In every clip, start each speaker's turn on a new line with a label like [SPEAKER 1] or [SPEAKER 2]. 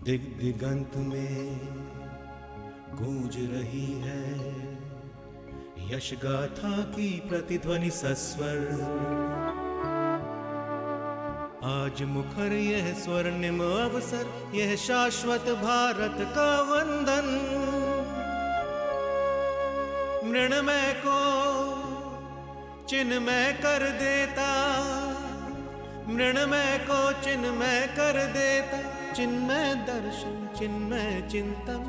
[SPEAKER 1] दिग दिगंत में गूंज रही है यश गाथा की प्रतिध्वनि सस्वर। आज मुखर यह स्वर्णिम अवसर, यह शाश्वत भारत का वंदन। मृण्मय को चिन्मय कर देता, मृण्मय को चिन्मय कर देता, चिन्मय दर्शन चिन्मय चिंतन।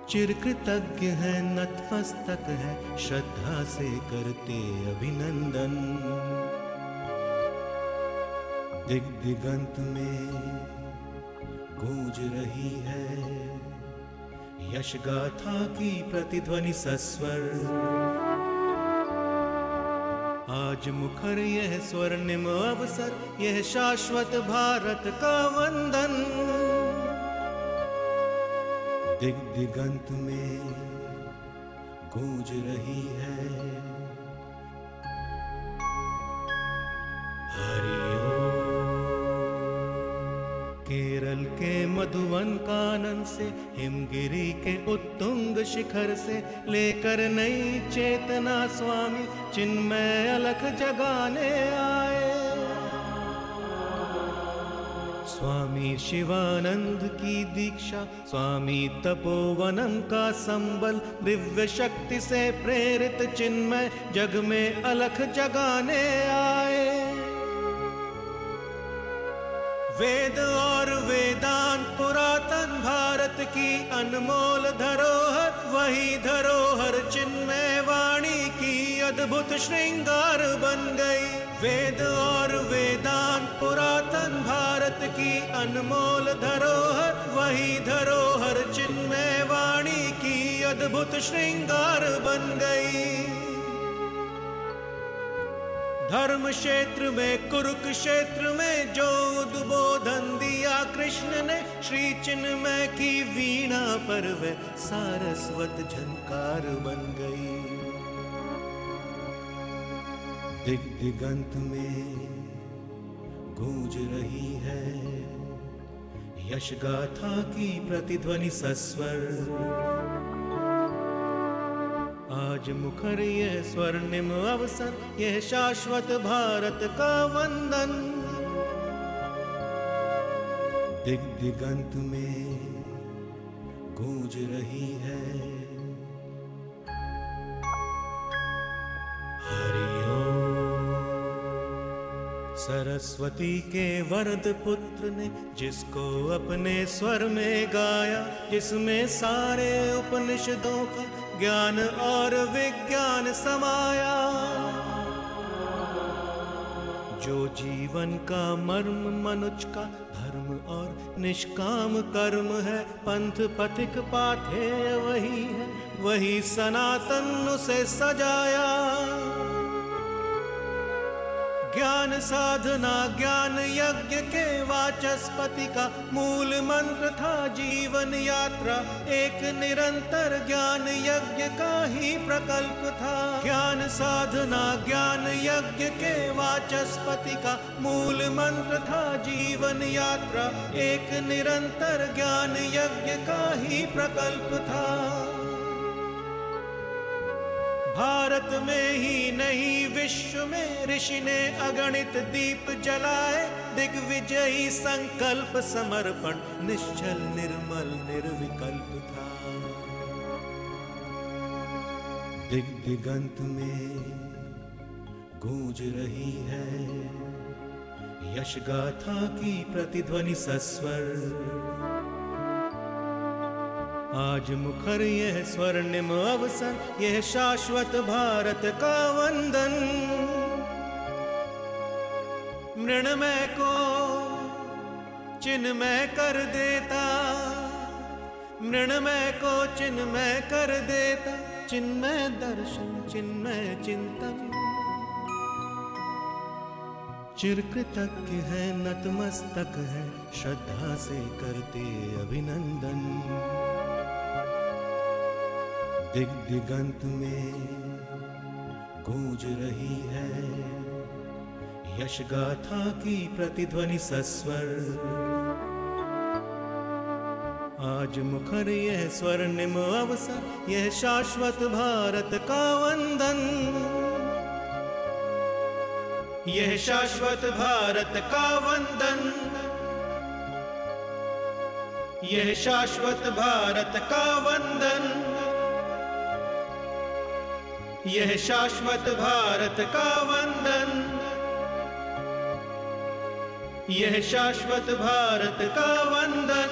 [SPEAKER 1] चिरकृतज्ञ है नतमस्तक है, श्रद्धा से करते अभिनंदन। दिग दिगंत में गूंज रही है यश गाथा की प्रतिध्वनि सस्वर। आज मुखर यह स्वर्णिम अवसर, यह शाश्वत भारत का वंदन। दिग दिगंत में गूंज रही है हरि ओम। केरल के मधुवन कानन से, हिमगिरी के उत्तुंग शिखर से लेकर नई चेतना स्वामी चिन्मय अलख जगाने आए। स्वामी शिवानंद की दीक्षा, स्वामी तपोवनम का संबल, दिव्य शक्ति से प्रेरित चिन्मय जग में अलख जगाने आए। वेद और वेदांत पुरातन भारत की अनमोल धरोहर, वही धरोहर चिन्मय वाणी की अद्भुत श्रृंगार बन गई। वेद और वेदांत पुरातन भारत की अनमोल धरोहर, वही धरोहर चिन्मय वाणी की अद्भुत श्रृंगार बन गई। धर्म क्षेत्र में कुरुक्षेत्र में जो उद्बोधन दिया कृष्ण ने, श्री चिन्मय की वीणा पर वह सारस्वत झंकार बन गई। दिग दिगंत में गूंज रही है यश गाथा की प्रतिध्वनि सस्वर। आज मुखर यह स्वर्णिम अवसर, यह शाश्वत भारत का वंदन। दिग दिगंत में गूंज रही है हरि ओम। सरस्वती के वरद पुत्र ने जिसको अपने स्वर में गाया, जिसमें सारे उपनिषदों का ज्ञान और विज्ञान समाया। जो जीवन का मर्म मनुष्य का धर्म और निष्काम कर्म है, पंथ पथिक पाथेय वही है, वही सनातन उसे सजाया। ज्ञान साधना ज्ञान यज्ञ के वाचस्पति का मूल मंत्र था जीवन यात्रा, एक निरंतर ज्ञान यज्ञ का ही प्रकल्प था। ज्ञान साधना ज्ञान यज्ञ के वाचस्पति का मूल मंत्र था जीवन यात्रा, एक निरंतर ज्ञान यज्ञ का ही प्रकल्प था। भारत में ही नहीं विश्व में ऋषि ने अगणित दीप जलाए, दिग्विजयी संकल्प समर्पण निश्चल निर्मल निर्विकल्प था। दिग दिगंत में गूंज रही है यश गाथा की प्रतिध्वनि सस्वर। आज मुखर यह स्वर्णिम अवसर, यह शाश्वत भारत का वंदन। मृण्मय को चिन्मय कर देता, मृण्मय को चिन्मय कर देता, चिन्मय दर्शन चिन्मय चिंतन। चिरकृतज्ञ है नतमस्तक है, श्रद्धा से करते अभिनंदन। दिग दिगंत में गूंज रही है यश गाथा की प्रतिध्वनि सस्वर, आज मुखर यह स्वर्णिम अवसर, यह शाश्वत भारत का वंदन, यह शाश्वत भारत का वंदन, यह शाश्वत भारत का वंदन, यह शाश्वत भारत का वंदन, यह शाश्वत भारत का वंदन।